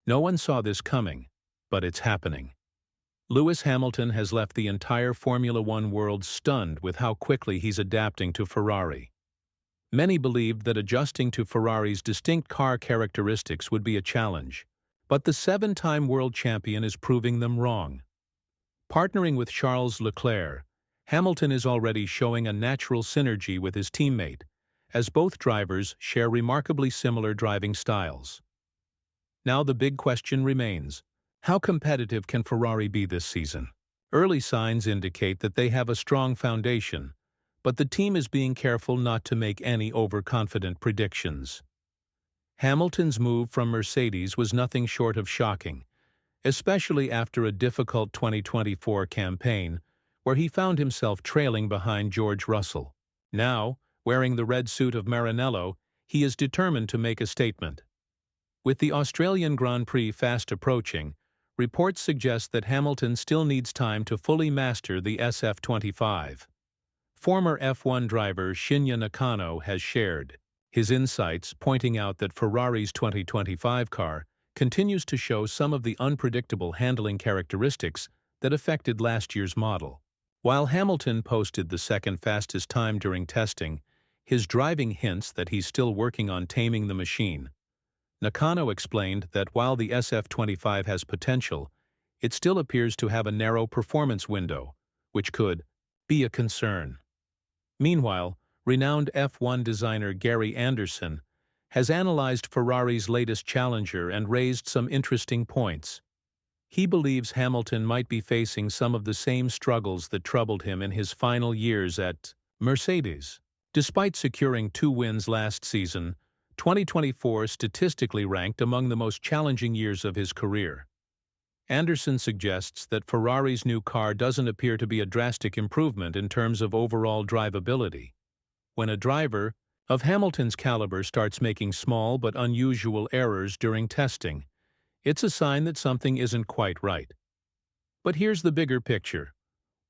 No one saw this coming, but it's happening. Lewis Hamilton has left the entire Formula One world stunned with how quickly he's adapting to Ferrari. Many believed that adjusting to Ferrari's distinct car characteristics would be a challenge, but the seven-time world champion is proving them wrong. Partnering with Charles Leclerc, Hamilton is already showing a natural synergy with his teammate, as both drivers share remarkably similar driving styles. Now the big question remains: how competitive can Ferrari be this season? Early signs indicate that they have a strong foundation, but the team is being careful not to make any overconfident predictions. Hamilton's move from Mercedes was nothing short of shocking, especially after a difficult 2024 campaign where he found himself trailing behind George Russell. Now, wearing the red suit of Maranello, he is determined to make a statement. With the Australian Grand Prix fast approaching, reports suggest that Hamilton still needs time to fully master the SF-25. Former F1 driver Shinya Nakano has shared his insights, pointing out that Ferrari's 2025 car continues to show some of the unpredictable handling characteristics that affected last year's model. While Hamilton posted the second fastest time during testing, his driving hints that he's still working on taming the machine. Nakano explained that while the SF-25 has potential, it still appears to have a narrow performance window, which could be a concern. Meanwhile, renowned F1 designer Gary Anderson has analyzed Ferrari's latest challenger and raised some interesting points. He believes Hamilton might be facing some of the same struggles that troubled him in his final years at Mercedes. Despite securing 2 wins last season, 2024 statistically ranked among the most challenging years of his career. Anderson suggests that Ferrari's new car doesn't appear to be a drastic improvement in terms of overall drivability. When a driver of Hamilton's caliber starts making small but unusual errors during testing, it's a sign that something isn't quite right. But here's the bigger picture.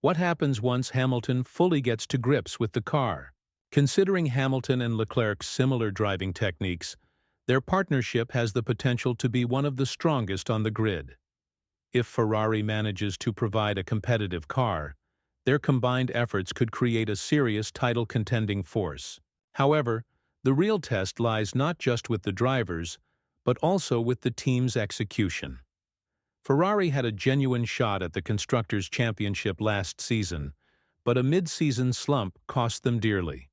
What happens once Hamilton fully gets to grips with the car? Considering Hamilton and Leclerc's similar driving techniques, their partnership has the potential to be one of the strongest on the grid. If Ferrari manages to provide a competitive car, their combined efforts could create a serious title-contending force. However, the real test lies not just with the drivers, but also with the team's execution. Ferrari had a genuine shot at the Constructors' Championship last season, but a mid-season slump cost them dearly.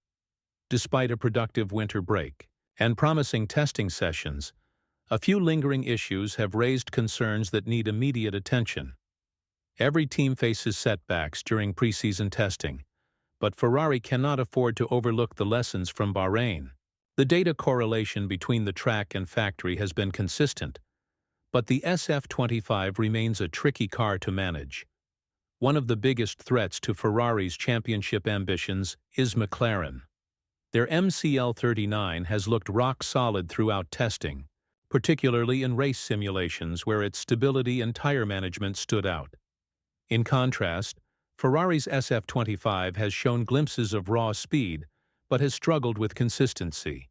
Despite a productive winter break and promising testing sessions, a few lingering issues have raised concerns that need immediate attention. Every team faces setbacks during preseason testing, but Ferrari cannot afford to overlook the lessons from Bahrain. The data correlation between the track and factory has been consistent, but the SF-25 remains a tricky car to manage. One of the biggest threats to Ferrari's championship ambitions is McLaren. Their MCL-39 has looked rock solid throughout testing, particularly in race simulations where its stability and tire management stood out. In contrast, Ferrari's SF-25 has shown glimpses of raw speed, but has struggled with consistency.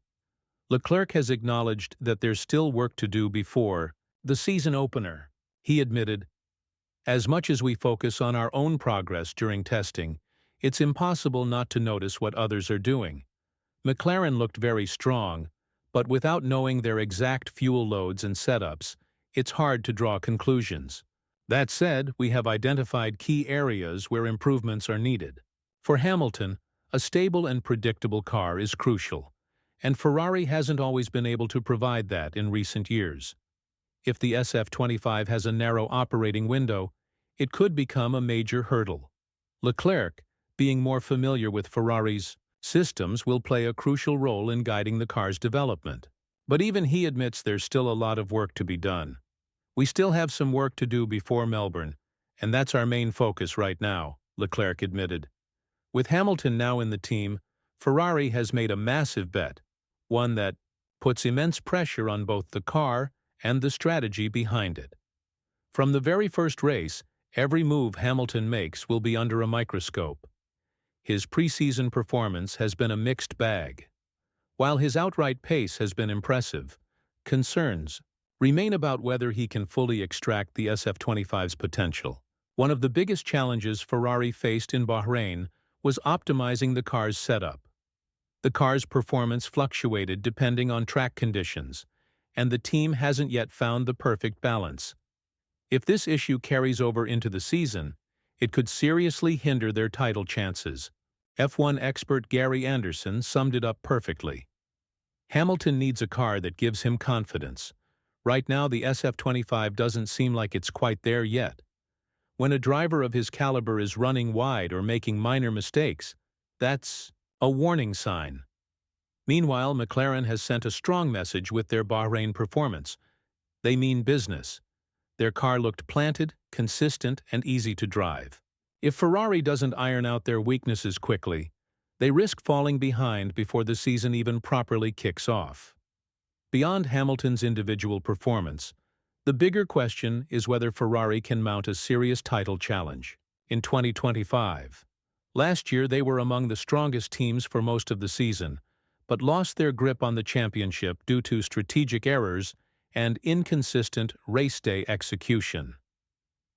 Leclerc has acknowledged that there's still work to do before the season opener. He admitted, "As much as we focus on our own progress during testing, it's impossible not to notice what others are doing. McLaren looked very strong, but without knowing their exact fuel loads and setups, it's hard to draw conclusions. That said, we have identified key areas where improvements are needed." For Hamilton, a stable and predictable car is crucial, and Ferrari hasn't always been able to provide that in recent years. If the SF-25 has a narrow operating window, it could become a major hurdle. Leclerc, being more familiar with Ferrari's systems, will play a crucial role in guiding the car's development. But even he admits there's still a lot of work to be done. "We still have some work to do before Melbourne, and that's our main focus right now," Leclerc admitted. With Hamilton now in the team, Ferrari has made a massive bet, one that puts immense pressure on both the car and the strategy behind it. From the very first race, every move Hamilton makes will be under a microscope. His preseason performance has been a mixed bag. While his outright pace has been impressive, concerns remain about whether he can fully extract the SF-25's potential. One of the biggest challenges Ferrari faced in Bahrain was optimizing the car's setup. The car's performance fluctuated depending on track conditions, and the team hasn't yet found the perfect balance. If this issue carries over into the season, it could seriously hinder their title chances. F1 expert Gary Anderson summed it up perfectly. Hamilton needs a car that gives him confidence. Right now, the SF-25 doesn't seem like it's quite there yet. When a driver of his caliber is running wide or making minor mistakes, that's a warning sign. Meanwhile, McLaren has sent a strong message with their Bahrain performance. They mean business. Their car looked planted, consistent, and easy to drive. If Ferrari doesn't iron out their weaknesses quickly, they risk falling behind before the season even properly kicks off. Beyond Hamilton's individual performance, the bigger question is whether Ferrari can mount a serious title challenge in 2025. Last year, they were among the strongest teams for most of the season, but lost their grip on the championship due to strategic errors and inconsistent race day execution.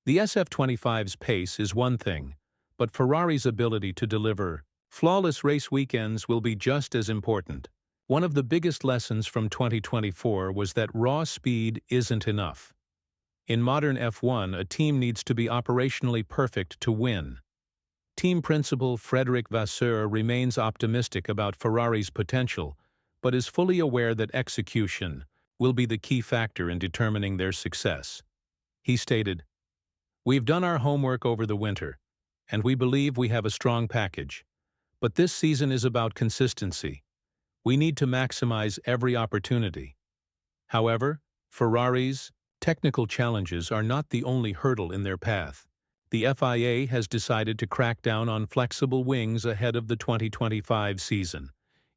The SF-25's pace is one thing, but Ferrari's ability to deliver flawless race weekends will be just as important. One of the biggest lessons from 2024 was that raw speed isn't enough. In modern F1, a team needs to be operationally perfect to win. Team principal Frédéric Vasseur remains optimistic about Ferrari's potential, but is fully aware that execution will be the key factor in determining their success. He stated, "We've done our homework over the winter, and we believe we have a strong package. But this season is about consistency. We need to maximize every opportunity." However, Ferrari's technical challenges are not the only hurdle in their path. The FIA has decided to crack down on flexible wings ahead of the 2025 season,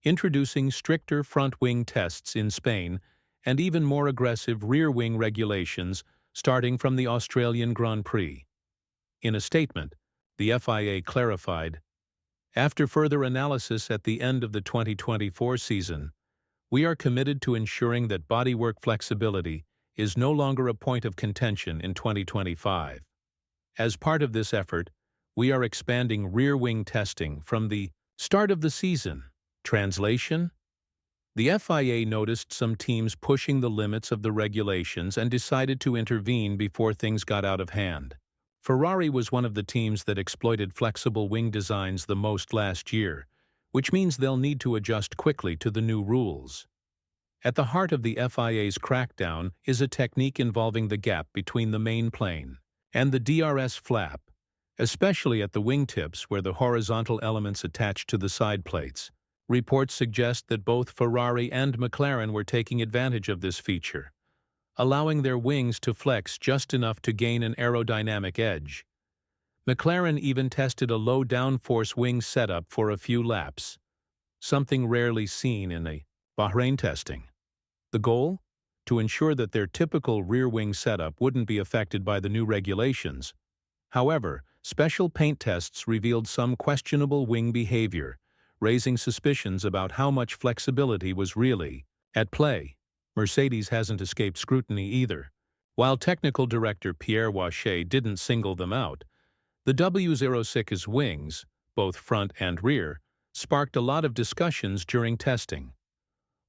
introducing stricter front wing tests in Spain and even more aggressive rear wing regulations starting from the Australian Grand Prix. In a statement, the FIA clarified, "After further analysis at the end of the 2024 season, we are committed to ensuring that bodywork flexibility is no longer a point of contention in 2025. As part of this effort, we are expanding rear wing testing from the start of the season." Translation? The FIA noticed some teams pushing the limits of the regulations and decided to intervene before things got out of hand. Ferrari was one of the teams that exploited flexible wing designs the most last year, which means they'll need to adjust quickly to the new rules. At the heart of the FIA's crackdown is a technique involving the gap between the main plane and the DRS flap, especially at the wingtips where the horizontal elements attach to the side plates. Reports suggest that both Ferrari and McLaren were taking advantage of this feature, allowing their wings to flex just enough to gain an aerodynamic edge. McLaren even tested a low downforce wing setup for a few laps, something rarely seen in a Bahrain testing. The goal? To ensure that their typical rear wing setup wouldn't be affected by the new regulations. However, special paint tests revealed some questionable wing behavior, raising suspicions about how much flexibility was really at play. Mercedes hasn't escaped scrutiny either. While technical director Pierre Wache didn't single them out, the W06's wings, both front and rear, sparked a lot of discussions during testing.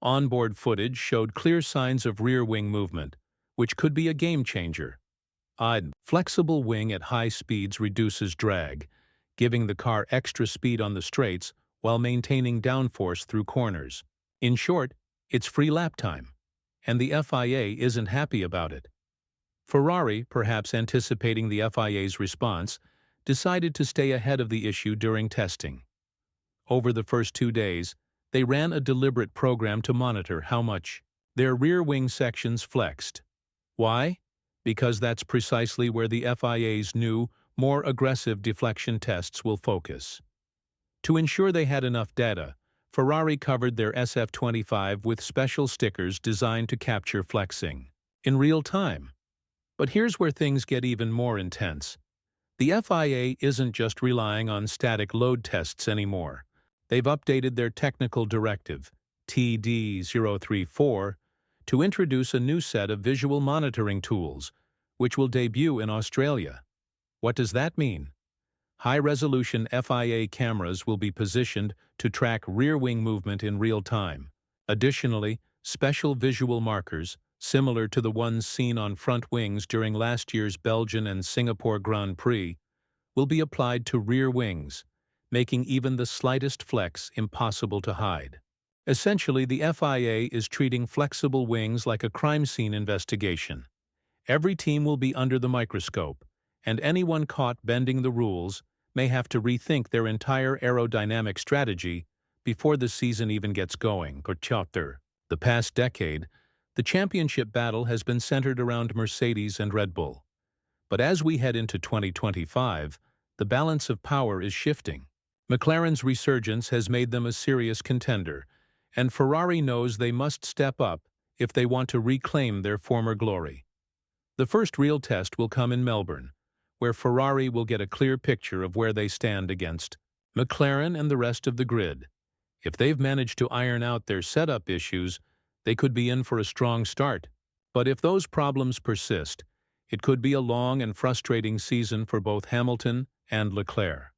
Onboard footage showed clear signs of rear wing movement, which could be a game-changer. A flexible wing at high speeds reduces drag, giving the car extra speed on the straights while maintaining downforce through corners. In short, it's free lap time, and the FIA isn't happy about it. Ferrari, perhaps anticipating the FIA's response, decided to stay ahead of the issue during testing. Over the first 2 days, they ran a deliberate program to monitor how much their rear wing sections flexed. Why? Because that's precisely where the FIA's new, more aggressive deflection tests will focus. To ensure they had enough data, Ferrari covered their SF-25 with special stickers designed to capture flexing in real time. But here's where things get even more intense. The FIA isn't just relying on static load tests anymore. They've updated their technical directive, TD034, to introduce a new set of visual monitoring tools, which will debut in Australia. What does that mean? High-resolution FIA cameras will be positioned to track rear wing movement in real time. Additionally, special visual markers, similar to the ones seen on front wings during last year's Belgian and Singapore Grand Prix, will be applied to rear wings, making even the slightest flex impossible to hide. Essentially, the FIA is treating flexible wings like a crime scene investigation. Every team will be under the microscope, and anyone caught bending the rules may have to rethink their entire aerodynamic strategy before the season even gets going. The past decade, the championship battle has been centered around Mercedes and Red Bull. But as we head into 2025, the balance of power is shifting. McLaren's resurgence has made them a serious contender, and Ferrari knows they must step up if they want to reclaim their former glory. The first real test will come in Melbourne, where Ferrari will get a clear picture of where they stand against McLaren and the rest of the grid. If they've managed to iron out their setup issues, they could be in for a strong start. But if those problems persist, it could be a long and frustrating season for both Hamilton and Leclerc.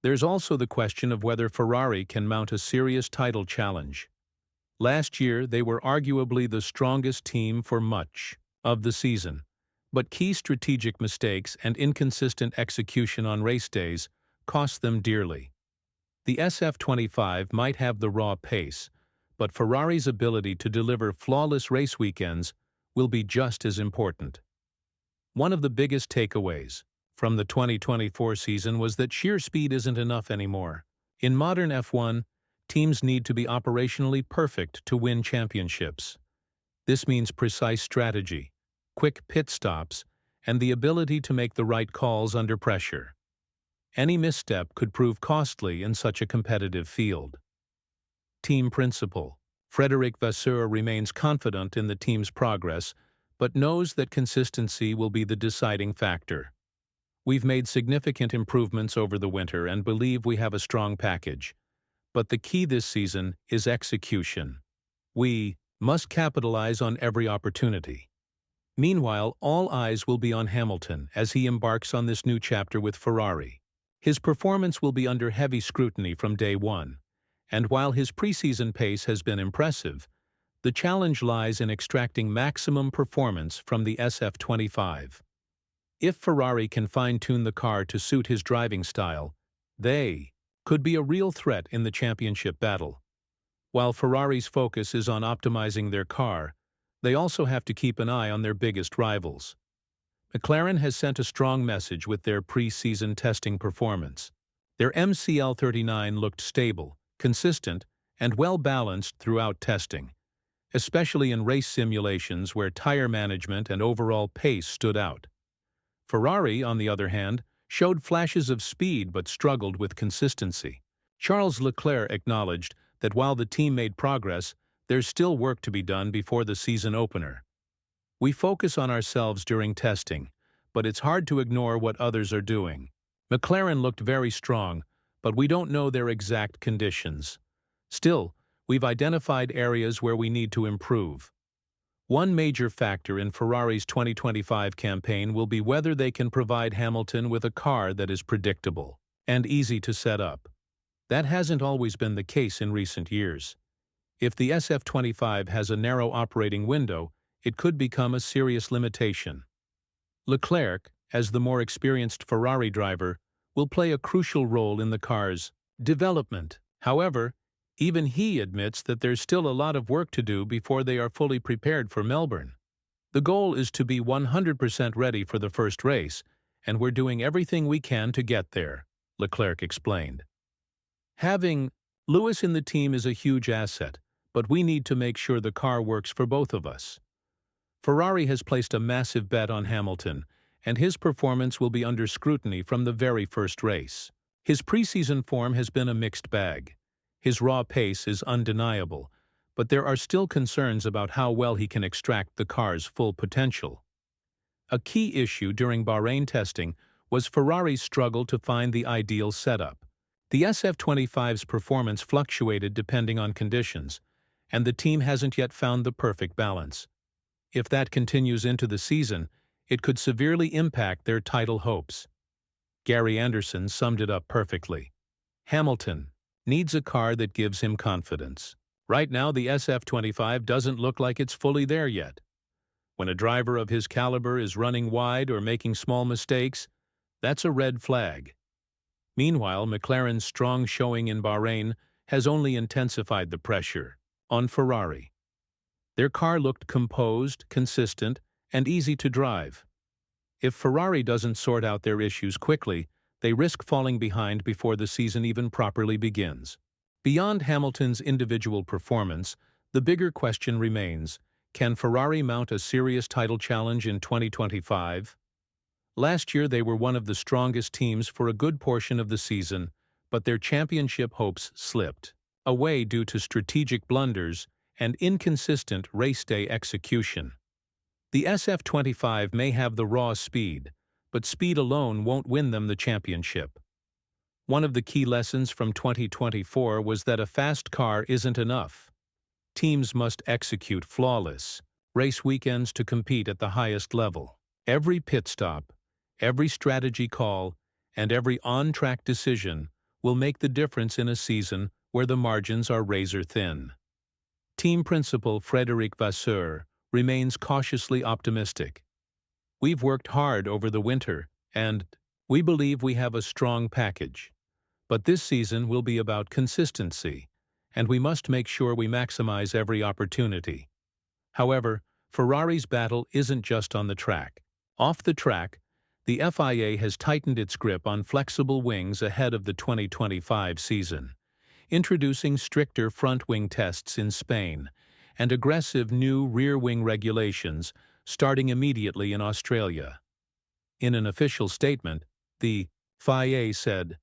There's also the question of whether Ferrari can mount a serious title challenge. Last year, they were arguably the strongest team for much of the season, but key strategic mistakes and inconsistent execution on race days cost them dearly. The SF-25 might have the raw pace, but Ferrari's ability to deliver flawless race weekends will be just as important. One of the biggest takeaways from the 2024 season was that sheer speed isn't enough anymore. In modern F1, teams need to be operationally perfect to win championships. This means precise strategy, quick pit stops, and the ability to make the right calls under pressure. Any misstep could prove costly in such a competitive field. Team principal. Frédéric Vasseur remains confident in the team's progress, but knows that consistency will be the deciding factor. We've made significant improvements over the winter and believe we have a strong package. But the key this season is execution. We must capitalize on every opportunity. Meanwhile, all eyes will be on Hamilton as he embarks on this new chapter with Ferrari. His performance will be under heavy scrutiny from day one, and while his preseason pace has been impressive, the challenge lies in extracting maximum performance from the SF-25. If Ferrari can fine-tune the car to suit his driving style, they could be a real threat in the championship battle. While Ferrari's focus is on optimizing their car, they also have to keep an eye on their biggest rivals. McLaren has sent a strong message with their pre-season testing performance. Their MCL39 looked stable, consistent, and well-balanced throughout testing, especially in race simulations where tire management and overall pace stood out. Ferrari, on the other hand, showed flashes of speed but struggled with consistency. Charles Leclerc acknowledged that while the team made progress, there's still work to be done before the season opener. We focus on ourselves during testing, but it's hard to ignore what others are doing. McLaren looked very strong, but we don't know their exact conditions. Still, we've identified areas where we need to improve. One major factor in Ferrari's 2025 campaign will be whether they can provide Hamilton with a car that is predictable and easy to set up. That hasn't always been the case in recent years. If the SF-25 has a narrow operating window, it could become a serious limitation. Leclerc, as the more experienced Ferrari driver, will play a crucial role in the car's development. However, even he admits that there's still a lot of work to do before they are fully prepared for Melbourne. The goal is to be 100% ready for the first race, and we're doing everything we can to get there, Leclerc explained. Having Lewis in the team is a huge asset, but we need to make sure the car works for both of us. Ferrari has placed a massive bet on Hamilton, and his performance will be under scrutiny from the very first race. His preseason form has been a mixed bag. His raw pace is undeniable, but there are still concerns about how well he can extract the car's full potential. A key issue during Bahrain testing was Ferrari's struggle to find the ideal setup. The SF-25's performance fluctuated depending on conditions, and the team hasn't yet found the perfect balance. If that continues into the season, it could severely impact their title hopes. Gary Anderson summed it up perfectly. Hamilton needs a car that gives him confidence. Right now, the SF-25 doesn't look like it's fully there yet. When a driver of his caliber is running wide or making small mistakes, that's a red flag. Meanwhile, McLaren's strong showing in Bahrain has only intensified the pressure on Ferrari. Their car looked composed, consistent, and easy to drive. If Ferrari doesn't sort out their issues quickly, they risk falling behind before the season even properly begins. Beyond Hamilton's individual performance, the bigger question remains: can Ferrari mount a serious title challenge in 2025? Last year they were one of the strongest teams for a good portion of the season, but their championship hopes slipped away due to strategic blunders and inconsistent race day execution. The SF-25 may have the raw speed, but speed alone won't win them the championship. One of the key lessons from 2024 was that a fast car isn't enough. Teams must execute flawless race weekends to compete at the highest level. Every pit stop, every strategy call, and every on-track decision will make the difference in a season where the margins are razor-thin. Team principal Frédéric Vasseur remains cautiously optimistic. We've worked hard over the winter, and we believe we have a strong package. But this season will be about consistency, and we must make sure we maximize every opportunity. However, Ferrari's battle isn't just on the track. Off the track, the FIA has tightened its grip on flexible wings ahead of the 2025 season, introducing stricter front-wing tests in Spain and aggressive new rear-wing regulations starting immediately in Australia. In an official statement, the FIA said,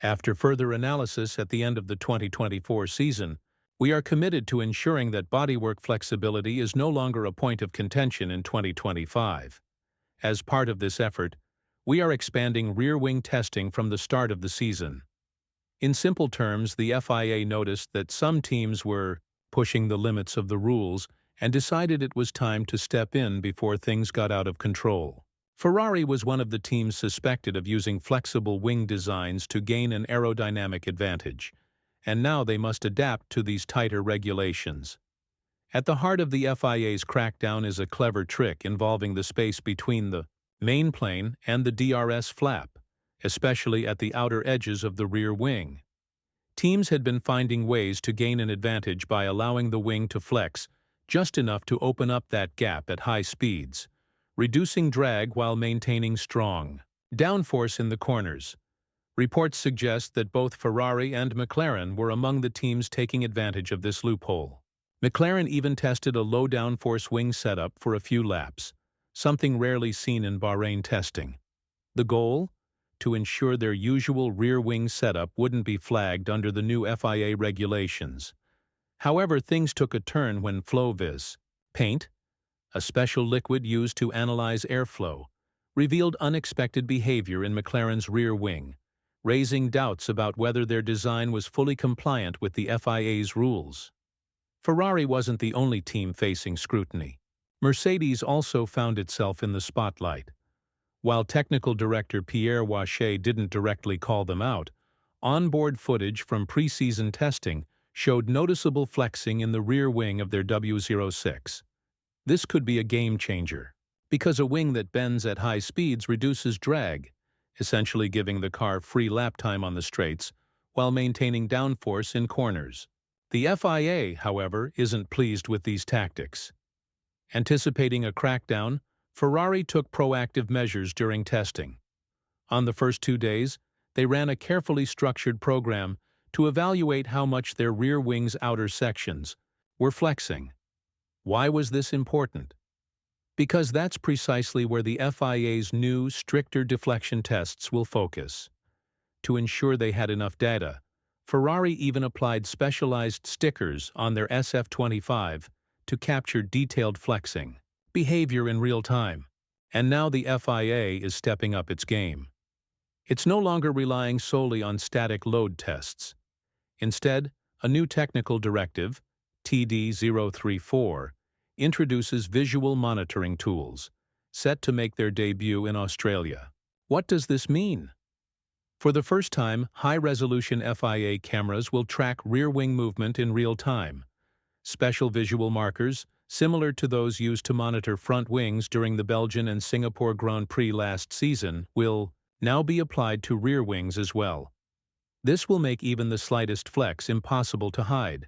"After further analysis at the end of the 2024 season, we are committed to ensuring that bodywork flexibility is no longer a point of contention in 2025. As part of this effort, we are expanding rear-wing testing from the start of the season." In simple terms, the FIA noticed that some teams were pushing the limits of the rules and decided it was time to step in before things got out of control. Ferrari was one of the teams suspected of using flexible wing designs to gain an aerodynamic advantage, and now they must adapt to these tighter regulations. At the heart of the FIA's crackdown is a clever trick involving the space between the main plane and the DRS flap, especially at the outer edges of the rear wing. Teams had been finding ways to gain an advantage by allowing the wing to flex just enough to open up that gap at high speeds, reducing drag while maintaining strong downforce in the corners. Reports suggest that both Ferrari and McLaren were among the teams taking advantage of this loophole. McLaren even tested a low downforce wing setup for a few laps, something rarely seen in Bahrain testing. The goal? To ensure their usual rear wing setup wouldn't be flagged under the new FIA regulations. However, things took a turn when FlowVis paint, a special liquid used to analyze airflow, revealed unexpected behavior in McLaren's rear wing, raising doubts about whether their design was fully compliant with the FIA's rules. Ferrari wasn't the only team facing scrutiny. Mercedes also found itself in the spotlight. While technical director Pierre Wache didn't directly call them out, onboard footage from preseason testing showed noticeable flexing in the rear wing of their W06. This could be a game-changer, because a wing that bends at high speeds reduces drag, essentially giving the car free lap time on the straights while maintaining downforce in corners. The FIA, however, isn't pleased with these tactics. Anticipating a crackdown, Ferrari took proactive measures during testing. On the first 2 days, they ran a carefully structured program to evaluate how much their rear wing's outer sections were flexing. Why was this important? Because that's precisely where the FIA's new, stricter deflection tests will focus. To ensure they had enough data, Ferrari even applied specialized stickers on their SF-25 to capture detailed flexing behavior in real time. And now the FIA is stepping up its game. It's no longer relying solely on static load tests. Instead, a new technical directive, TD034, introduces visual monitoring tools, set to make their debut in Australia. What does this mean? For the first time, high-resolution FIA cameras will track rear-wing movement in real time. Special visual markers, similar to those used to monitor front wings during the Belgian and Singapore Grand Prix last season, will now be applied to rear wings as well. This will make even the slightest flex impossible to hide.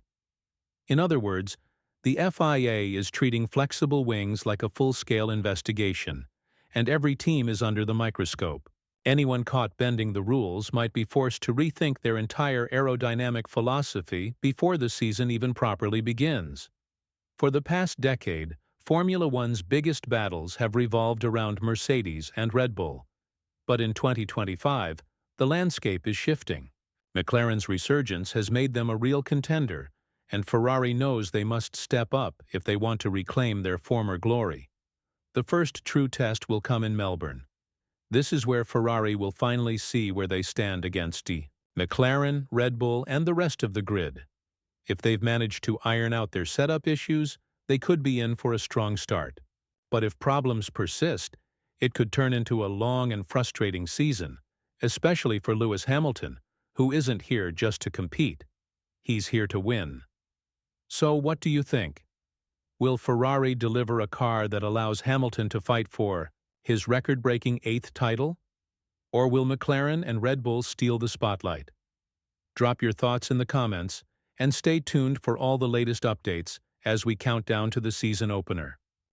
In other words, the FIA is treating flexible wings like a full-scale investigation, and every team is under the microscope. Anyone caught bending the rules might be forced to rethink their entire aerodynamic philosophy before the season even properly begins. For the past decade, Formula One's biggest battles have revolved around Mercedes and Red Bull. But in 2025, the landscape is shifting. McLaren's resurgence has made them a real contender, and Ferrari knows they must step up if they want to reclaim their former glory. The first true test will come in Melbourne. This is where Ferrari will finally see where they stand against McLaren, Red Bull, and the rest of the grid. If they've managed to iron out their setup issues, they could be in for a strong start. But if problems persist, it could turn into a long and frustrating season, especially for Lewis Hamilton, who isn't here just to compete. He's here to win. So what do you think? Will Ferrari deliver a car that allows Hamilton to fight for his record-breaking 8th title? Or will McLaren and Red Bull steal the spotlight? Drop your thoughts in the comments, and stay tuned for all the latest updates as we count down to the season opener.